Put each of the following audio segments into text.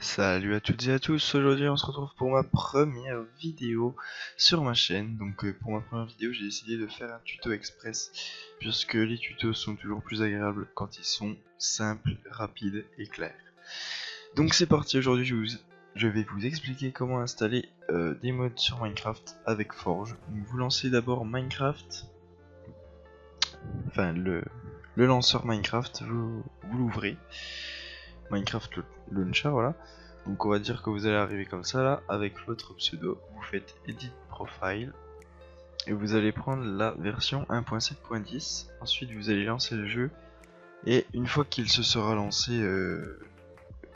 Salut à toutes et à tous, aujourd'hui on se retrouve pour ma première vidéo sur ma chaîne. Donc pour ma première vidéo j'ai décidé de faire un tuto express, puisque les tutos sont toujours plus agréables quand ils sont simples, rapides et clairs. Donc c'est parti, aujourd'hui je vais vous expliquer comment installer des mods sur Minecraft avec Forge. Donc vous lancez d'abord Minecraft, enfin le lanceur Minecraft, vous l'ouvrez, Minecraft Launcher, voilà. Donc on va dire que vous allez arriver comme ça là, avec votre pseudo, vous faites Edit Profile, et vous allez prendre la version 1.7.10, ensuite vous allez lancer le jeu, et une fois qu'il se sera lancé,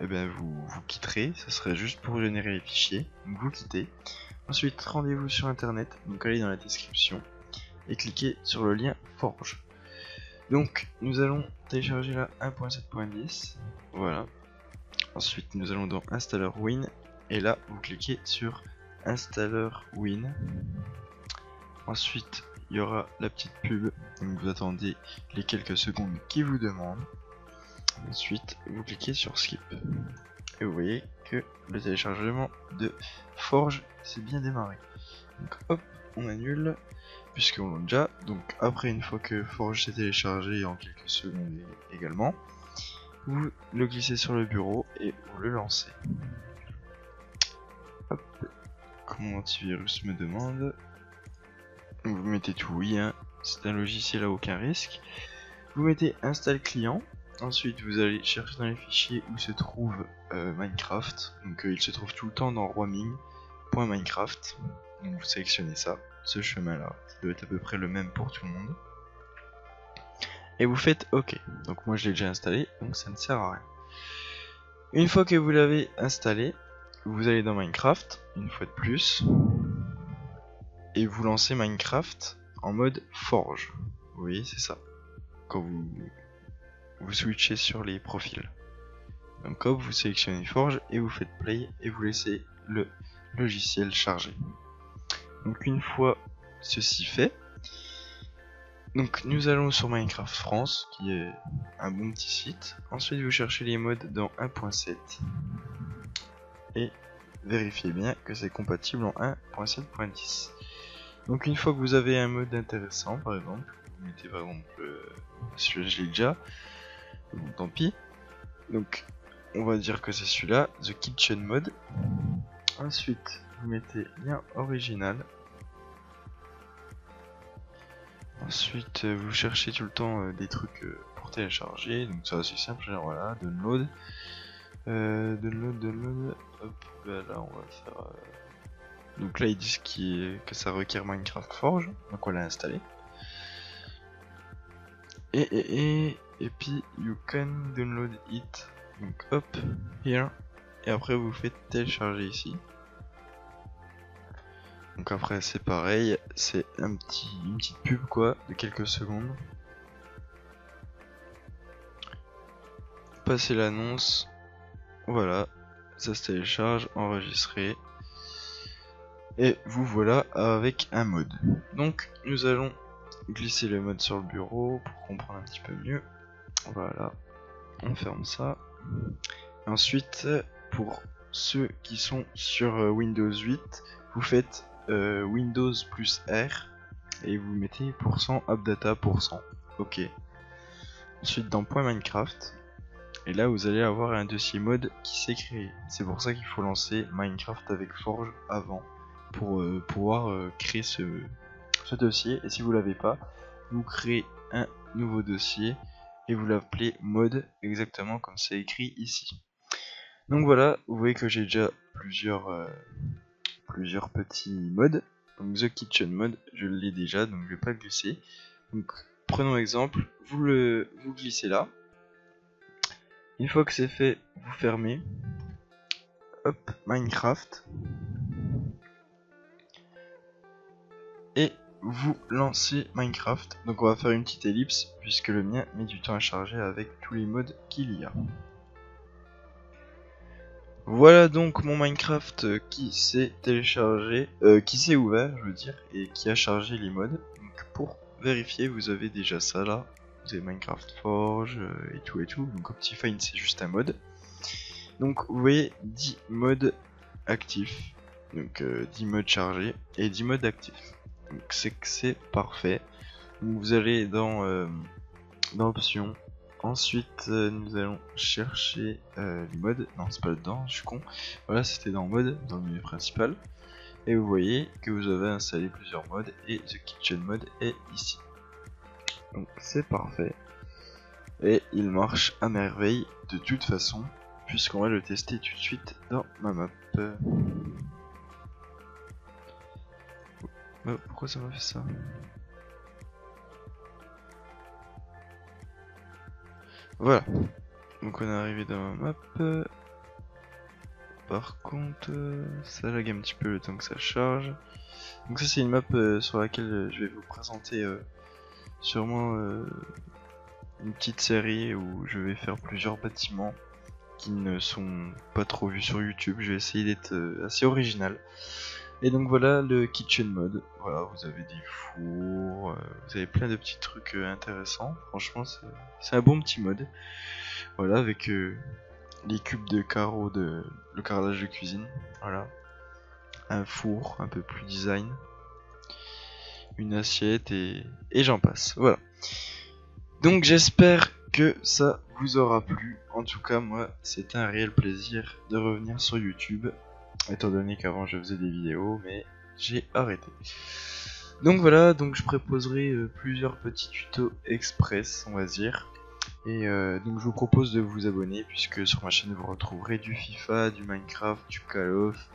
eh ben vous quitterez, ce serait juste pour générer les fichiers, donc vous quittez, ensuite rendez-vous sur internet, donc allez dans la description, et cliquez sur le lien Forge. Donc nous allons télécharger la 1.7.10, voilà. Ensuite nous allons dans Installer Win, et là vous cliquez sur Installer Win. Ensuite il y aura la petite pub, donc vous attendez les quelques secondes qui vous demandent. Ensuite vous cliquez sur Skip, et vous voyez que le téléchargement de Forge s'est bien démarré. Donc hop, on annule puisqu'on l'a déjà. Donc après, une fois que Forge s'est téléchargé en quelques secondes également, vous le glissez sur le bureau et vous le lancez. Hop, comme mon antivirus me demande, vous mettez tout oui, hein. C'est un logiciel à aucun risque. Vous mettez install client, ensuite vous allez chercher dans les fichiers où se trouve Minecraft, donc il se trouve tout le temps dans roaming.minecraft, donc vous sélectionnez ça, ce chemin là, ça doit être à peu près le même pour tout le monde. Et vous faites OK. Donc moi je l'ai déjà installé, donc ça ne sert à rien. Une fois que vous l'avez installé, vous allez dans Minecraft, une fois de plus, et vous lancez Minecraft en mode Forge. Vous voyez, c'est ça. Quand vous switchez sur les profils. Donc hop, vous sélectionnez Forge et vous faites Play et vous laissez le logiciel charger. Donc une fois ceci fait, donc nous allons sur Minecraft France, qui est un bon petit site. Ensuite vous cherchez les modes dans 1.7 et vérifiez bien que c'est compatible en 1.7.10. Donc une fois que vous avez un mode intéressant, par exemple, vous mettez par exemple celui-là, je l'ai déjà, bon, tant pis. Donc on va dire que c'est celui-là, The Kitchen Mode. Ensuite vous mettez lien original. Ensuite vous cherchez tout le temps des trucs pour télécharger, donc ça c'est simple, genre voilà, download, download, hop, là on va faire, donc là ils disent que ça requiert Minecraft Forge, donc on l'a installé, et puis you can download it, donc hop, here, et après vous faites télécharger ici. Donc après c'est pareil, c'est une petite pub quoi, de quelques secondes. Passez l'annonce, voilà, ça se télécharge, enregistré. Et vous voilà avec un mode. Donc nous allons glisser le mode sur le bureau pour comprendre un petit peu mieux. Voilà, on ferme ça. Ensuite, pour ceux qui sont sur Windows 8, vous faites Windows plus R et vous mettez %appdata %. Ok. Ensuite dans .minecraft, et là vous allez avoir un dossier mode qui s'est créé. C'est pour ça qu'il faut lancer Minecraft avec Forge avant pour pouvoir créer ce dossier. Et si vous l'avez pas, vous créez un nouveau dossier et vous l'appelez mode, exactement comme c'est écrit ici. Donc voilà, vous voyez que j'ai déjà plusieurs petits modes. Donc The Kitchen Mode, je l'ai déjà, donc je vais pas le glisser. Donc prenons exemple, vous glissez là. Une fois que c'est fait, vous fermez. Hop, Minecraft. Et vous lancez Minecraft. Donc on va faire une petite ellipse puisque le mien met du temps à charger avec tous les modes qu'il y a. Voilà donc mon Minecraft qui s'est téléchargé, qui s'est ouvert je veux dire, et qui a chargé les modes. Donc pour vérifier, vous avez déjà ça là. Vous avez Minecraft Forge et tout. Donc Optifine c'est juste un mode. Donc vous voyez 10 modes actifs, donc 10 modes chargés et 10 modes actifs. Donc c'est parfait. Donc vous allez dans options. Ensuite nous allons chercher les modes. Non, c'est pas dedans, je suis con. Voilà, c'était dans mode, dans le menu principal. Et vous voyez que vous avez installé plusieurs modes et The Kitchen Mode est ici. Donc c'est parfait. Et il marche à merveille de toute façon, puisqu'on va le tester tout de suite dans ma map. Pourquoi ça m'a fait ça? Voilà. Donc on est arrivé dans ma map. Par contre, ça lag un petit peu le temps que ça charge. Donc ça c'est une map sur laquelle je vais vous présenter sûrement une petite série où je vais faire plusieurs bâtiments qui ne sont pas trop vus sur YouTube. Je vais essayer d'être assez original. Et donc voilà le kitchen mode. Voilà, vous avez des fours, vous avez plein de petits trucs intéressants. Franchement, c'est un bon petit mode. Voilà, avec les cubes de carreaux le carrelage de cuisine. Voilà, un four un peu plus design, une assiette et j'en passe. Voilà. Donc j'espère que ça vous aura plu. En tout cas, moi, c'était un réel plaisir de revenir sur YouTube, étant donné qu'avant je faisais des vidéos, mais j'ai arrêté. Donc voilà, donc je proposerai plusieurs petits tutos express, on va dire. Et donc je vous propose de vous abonner, puisque sur ma chaîne vous retrouverez du FIFA, du Minecraft, du Call of.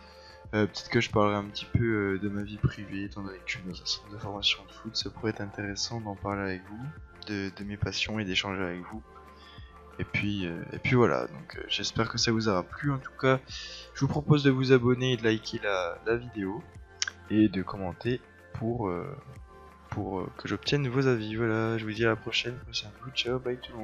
Peut-être que je parlerai un petit peu de ma vie privée, étant donné que je suis dans un centre de formation de foot. Ça pourrait être intéressant d'en parler avec vous, de mes passions et d'échanger avec vous. Et puis voilà, donc j'espère que ça vous aura plu. En tout cas, je vous propose de vous abonner et de liker la vidéo et de commenter pour que j'obtienne vos avis. Voilà, je vous dis à la prochaine. Ciao, bye tout le monde.